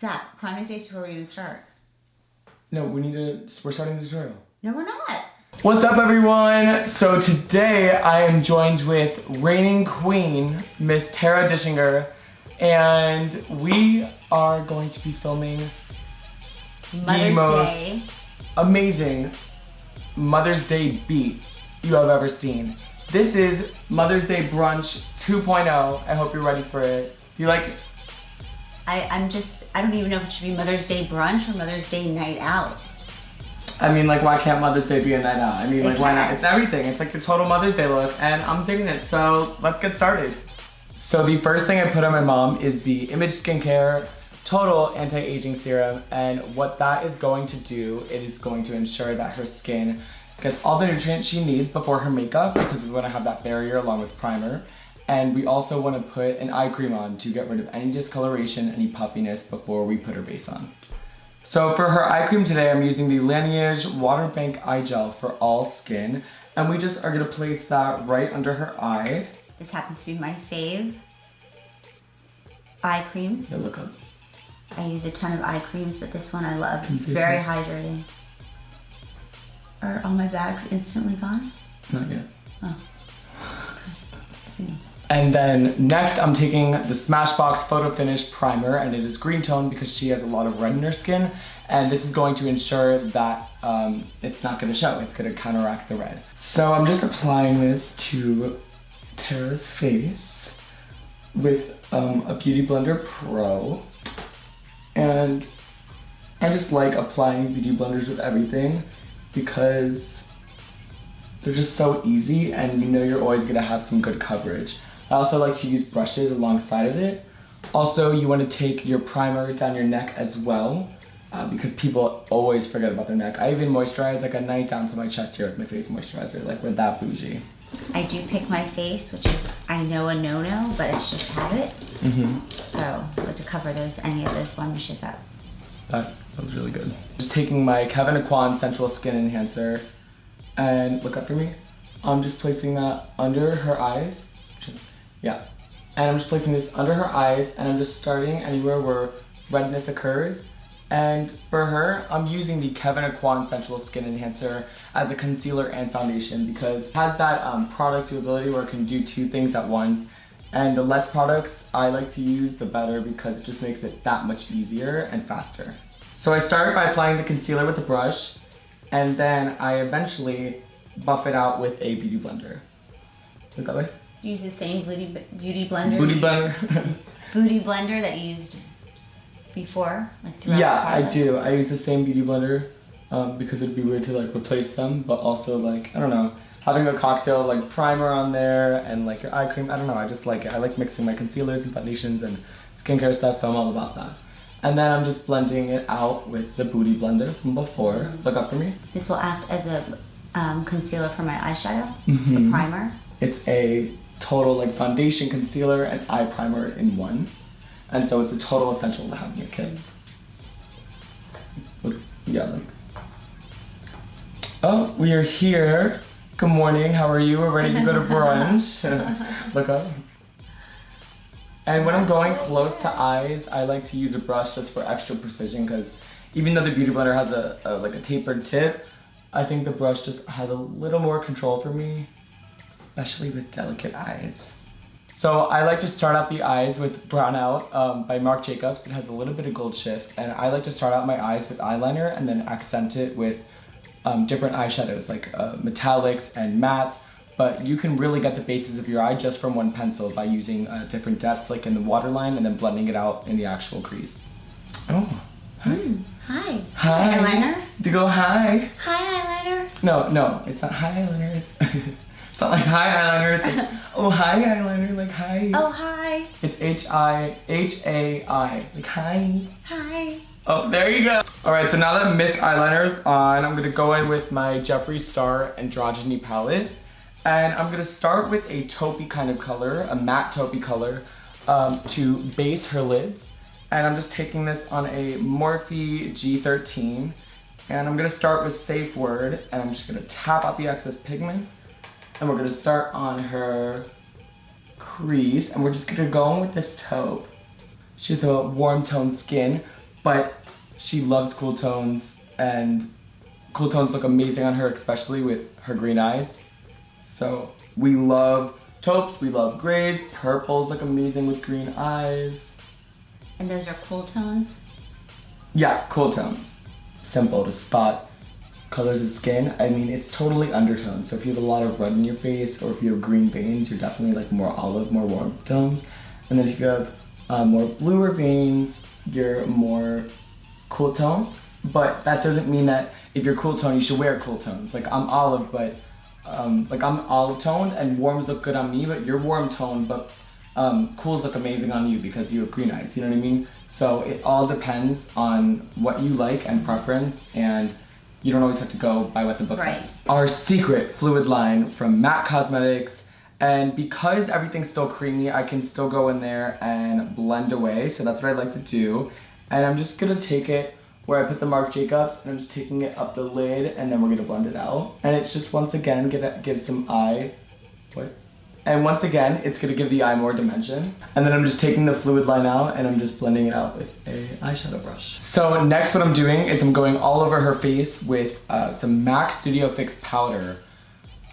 Zach, prime my face before we even start. No, we're starting the tutorial. No, we're not. What's up, everyone? So today I am joined with reigning queen, Miss Tara Dishinger, and we are going to be filming the most amazing Mother's Day beat you have ever seen. This is Mother's Day Brunch 2.0. I hope you're ready for it. Do you like it? I don't even know if it should be Mother's Day brunch or Mother's Day night out. I mean, like, why can't Mother's Day be a night out? I mean, like, why not? It's everything. It's like the total Mother's Day look, and I'm digging it. So let's get started. So the first thing I put on my mom is the Image Skincare Total Anti-Aging Serum, and what that is going to do, it is going to ensure that her skin gets all the nutrients she needs before her makeup, because we want to have that barrier along with primer. And we also want to put an eye cream on to get rid of any discoloration, any puffiness before we put her base on. So for her eye cream today, I'm using the Laneige Water Bank Eye Gel for all skin. And we just are going to place that right under her eye. This happens to be my fave eye creams. Yeah, look up. I use a ton of eye creams, but this one I love. It's very hydrating. Are all my bags instantly gone? Not yet. Oh. See. And then next I'm taking the Smashbox Photo Finish Primer, and it is green tone because she has a lot of red in her skin, and this is going to ensure that it's not going to show, it's going to counteract the red. So I'm just applying this to Tara's face with a Beauty Blender Pro, and I just like applying beauty blenders with everything because they're just so easy and you know you're always going to have some good coverage. I also like to use brushes alongside of it. Also, you want to take your primer down your neck as well, because people always forget about their neck. I even moisturize like a night down to my chest here with my face moisturizer, like we're that bougie. I do pick my face, which is, I know, a no-no, but it's just habit. So, but to cover any of those blemishes up. That was really good. Just taking my Kevin Aquan Sensual Skin Enhancer, and look up for me. I'm just placing that under her eyes. Yeah, and I'm just placing this under her eyes, and I'm just starting anywhere where redness occurs. And for her, I'm using the Kevin Aquan Sensual Skin Enhancer as a concealer and foundation because it has that product ability where it can do two things at once. And the less products I like to use, the better, because it just makes it that much easier and faster. So I start by applying the concealer with a brush, and then I eventually buff it out with a beauty blender. Look that way. Use the same beauty blender. Booty blender that you used before, like throughout Yeah, the process? I do. I use the same beauty blender because it'd be weird to like replace them, but also like, I don't know, having a cocktail like primer on there and like your eye cream, I don't know, I just like it. I like mixing my concealers and foundations and skincare stuff, so I'm all about that. And then I'm just blending it out with the Booty Blender from before. Look up for me. This will act as a concealer for my eyeshadow, the primer. It's a total like foundation, concealer, and eye primer in one. And so it's a total essential to have in your kit. Look, yeah, like. Oh, we are here. Good morning, how are you? We're ready to go to brunch. Look up. And when I'm going close to eyes, I like to use a brush just for extra precision because even though the Beauty Blender has like a tapered tip, I think the brush just has a little more control for me, especially with delicate eyes. So I like to start out the eyes with Brown Out by Marc Jacobs. It has a little bit of gold shift, and I like to start out my eyes with eyeliner and then accent it with different eyeshadows like metallics and mattes. But you can really get the bases of your eye just from one pencil by using different depths like in the waterline and then blending it out in the actual crease. Oh, hi. Hi. Hi. Eyeliner? To go hi. Hi, eyeliner. No, it's not hi eyeliner. It's not like hi eyeliner. It's like, oh hi eyeliner, like hi. Oh, hi. It's H-I-H-A-I, like hi. Hi. Oh, there you go. All right, so now that Miss Eyeliner is on, I'm gonna go in with my Jeffree Star Androgyny palette. And I'm gonna start with a taupey kind of color, a matte taupey color, to base her lids. And I'm just taking this on a Morphe G13. And I'm gonna start with Safe Word, and I'm just gonna tap out the excess pigment. And we're gonna start on her crease, and we're just gonna go in with this taupe. She has a warm toned skin, but she loves cool tones, and cool tones look amazing on her, especially with her green eyes. So we love taupes, we love grays, purples look amazing with green eyes. And those are cool tones? Yeah, cool tones. Simple to spot colors of skin. I mean, it's totally undertones. So if you have a lot of red in your face, or if you have green veins, you're definitely like more olive, more warm tones. And then if you have more bluer veins, you're more cool tone. But that doesn't mean that if you're cool tone, you should wear cool tones. Like I'm olive, but like I'm olive toned and warms look good on me, but you're warm toned, but cools look amazing on you because you have green eyes, you know what I mean? So it all depends on what you like and preference, and you don't always have to go by what the book says. Our secret fluid line from MAC Cosmetics, and because everything's still creamy, I can still go in there and blend away, so that's what I like to do. And I'm just gonna take it where I put the Marc Jacobs, and I'm just taking it up the lid, and then we're gonna blend it out. And it's just, once again, give some eye, And once again, it's gonna give the eye more dimension. And then I'm just taking the fluid line out, and I'm just blending it out with a eyeshadow brush. So next what I'm doing is I'm going all over her face with some MAC Studio Fix powder.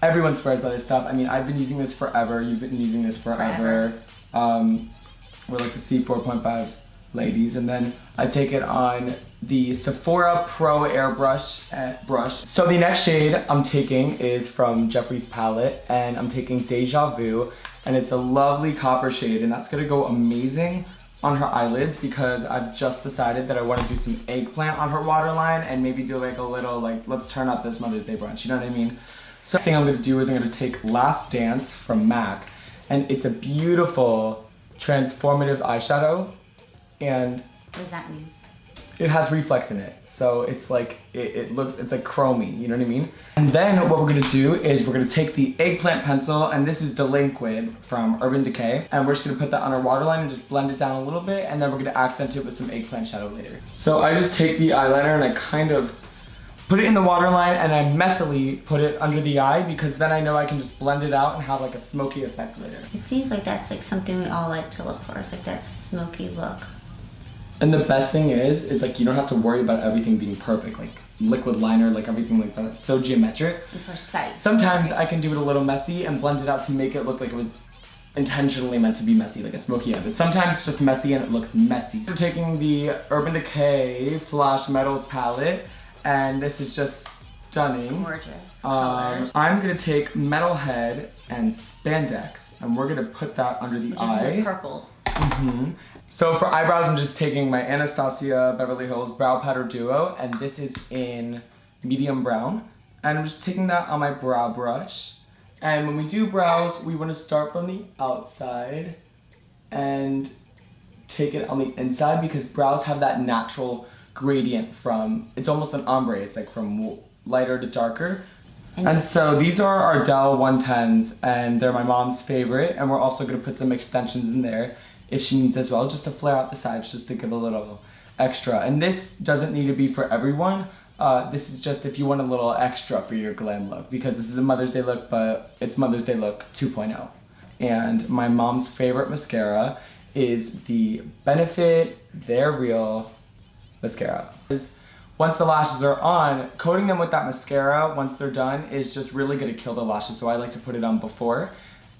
Everyone swears by this stuff. I mean, I've been using this forever. You've been using this forever. We're like the C4.5 ladies. And then I take it on the Sephora Pro Airbrush brush. So the next shade I'm taking is from Jeffree's palette, and I'm taking Deja Vu, and it's a lovely copper shade, and that's gonna go amazing on her eyelids because I've just decided that I want to do some eggplant on her waterline and maybe do like a little like, let's turn up this Mother's Day brunch, you know what I mean? So the thing I'm gonna do is I'm gonna take Last Dance from MAC, and it's a beautiful transformative eyeshadow, and what does that mean? It has reflex in it, so it's like it's like chromy, you know what I mean? And then what we're gonna do is we're gonna take the eggplant pencil, and this is Delinquent from Urban Decay, and we're just gonna put that on our waterline and just blend it down a little bit, and then we're gonna accent it with some eggplant shadow later. So I just take the eyeliner and I kind of put it in the waterline, and I messily put it under the eye because then I know I can just blend it out and have like a smoky effect later. It seems like that's like something we all like to look for. It's like that smoky look. And the best thing is like you don't have to worry about everything being perfect, like liquid liner, like everything like that. It's so geometric. And precise. Sometimes I can do it a little messy and blend it out to make it look like it was intentionally meant to be messy, like a smoky eye. But sometimes it's just messy and it looks messy. So we're taking the Urban Decay Flash Metals palette, and this is just stunning. Gorgeous colors. I'm gonna take Metalhead and Spandex, and we're gonna put that under the eye. Which is the purples. So for eyebrows, I'm just taking my Anastasia Beverly Hills Brow Powder Duo, and this is in medium brown. And I'm just taking that on my brow brush. And when we do brows, we want to start from the outside and take it on the inside, because brows have that natural gradient from, it's almost an ombre, it's like from lighter to darker. And so these are our Dell 110s, and they're my mom's favorite, and we're also going to put some extensions in there if she needs as well, just to flare out the sides, just to give a little extra. And this doesn't need to be for everyone. This is just if you want a little extra for your glam look, because this is a Mother's Day look, but it's Mother's Day look 2.0. And my mom's favorite mascara is the Benefit They're Real mascara. Once the lashes are on, coating them with that mascara once they're done is just really gonna kill the lashes, so I like to put it on before.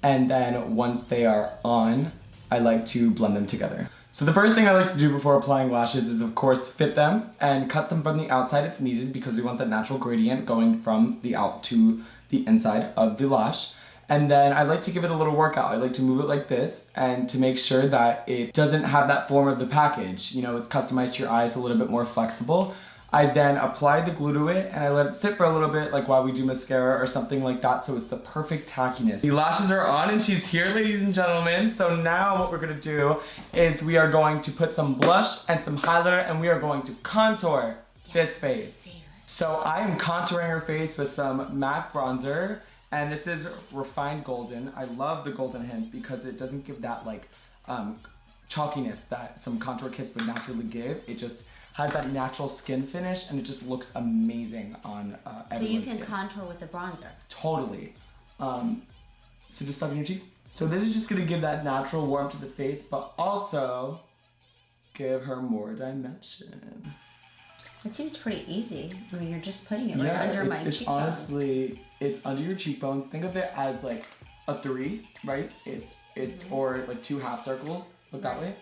And then once they are on, I like to blend them together. So the first thing I like to do before applying lashes is, of course, fit them and cut them from the outside if needed, because we want that natural gradient going from the out to the inside of the lash. And then I like to give it a little workout. I like to move it like this, and to make sure that it doesn't have that form of the package. You know, it's customized to your eye, it's a little bit more flexible. I then apply the glue to it, and I let it sit for a little bit, like while we do mascara or something like that, so it's the perfect tackiness. The lashes are on, and she's here, ladies and gentlemen. So now what we're gonna do is we are going to put some blush and some highlighter, and we are going to contour this face. So I am contouring her face with some MAC bronzer, and this is Refined Golden. I love the golden hints because it doesn't give that like chalkiness that some contour kits would naturally give. It just has that natural skin finish, and it just looks amazing on everyone's So you can skin. contour with the bronzer. Totally. So just suck in your cheek. So this is just gonna give that natural warmth to the face, but also give her more dimension. It seems pretty easy. I mean, you're just putting it right under my cheekbones. Honestly, it's under your cheekbones. Think of it as like a 3, right? It's or like 2 half circles. Look that way.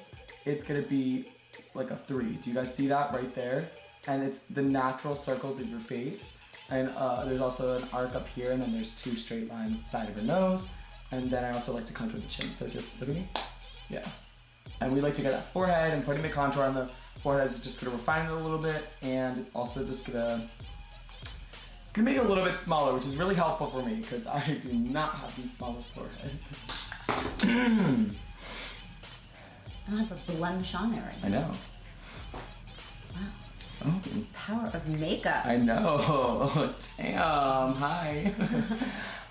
It's gonna be like a 3. Do you guys see that right there? And it's the natural circles of your face. And there's also an arc up here, and then there's 2 straight lines side of her nose. And then I also like to contour the chin. So just look at me. Yeah. And we like to get that forehead, and putting the contour on the forehead is just gonna refine it a little bit, and it's also just gonna make it a little bit smaller, which is really helpful for me because I do not have the smallest forehead. I have a blemish on there right now. I know. Wow. Oh. Power of makeup. I know. Damn. Hi.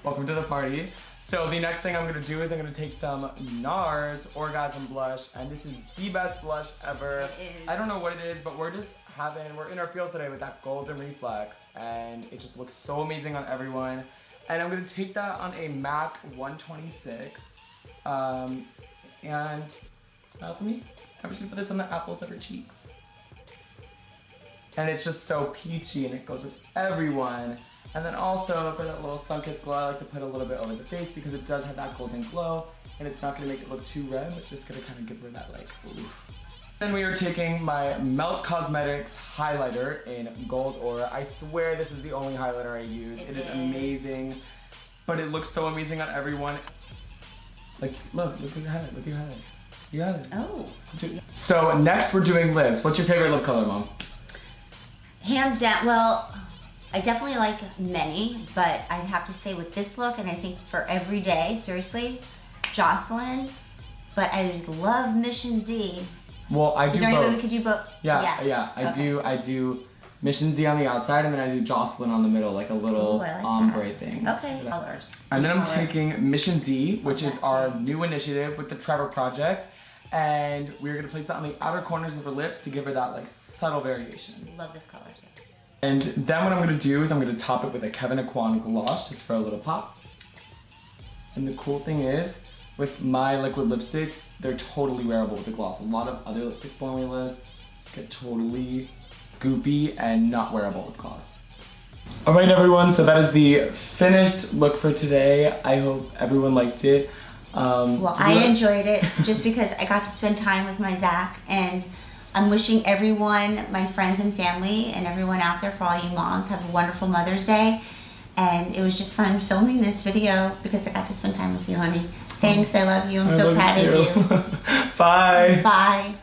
Welcome to the party. So the next thing I'm gonna do is I'm gonna take some NARS Orgasm Blush, and this is the best blush ever. It is. I don't know what it is, but we're in our field today with that golden reflex, and it just looks so amazing on everyone. And I'm gonna take that on a MAC 126, and smile for me. I'm just gonna put this on the apples of her cheeks. And it's just so peachy, and it goes with everyone. And then also for that little sun-kissed glow, I like to put a little bit over the face because it does have that golden glow, and it's not gonna make it look too red, but just gonna kind of give her that like, ooh. Then we are taking my Melt Cosmetics highlighter in Gold Aura. I swear this is the only highlighter I use. It is amazing, but it looks so amazing on everyone. Like, look at your highlight, look at your highlight. You got it. Oh. So next we're doing lips. What's your favorite lip color, Mom? Hands down, well, I definitely like many, but I'd have to say with this look, and I think for every day, seriously, Jocelyn, but I love Mission Z. Well, I do both. Is there any way we could do both? Yeah, yes. yeah, Okay. I do Mission Z on the outside, and then I do Jocelyn on the middle, like a little Ooh, I like ombre that. thing. Okay. Colors. And then I'm Color. taking Mission Z, which is our new initiative with the Trevor Project, and we're gonna place that on the outer corners of her lips to give her that like subtle variation. Love this color too. And then what I'm gonna do is I'm gonna top it with a Kevin Aquan gloss just for a little pop. And the cool thing is, with my liquid lipsticks, they're totally wearable with the gloss. A lot of other lipstick formulas just get totally goopy and not wearable with gloss. All right, everyone, so that is the finished look for today. I hope everyone liked it. Well, I enjoyed it just because I got to spend time with my Zach, and I'm wishing everyone, my friends and family, and everyone out there, for all you moms, have a wonderful Mother's Day. And it was just fun filming this video because I got to spend time with you, honey. Thanks, I love you. I'm so proud of you. Bye. Bye.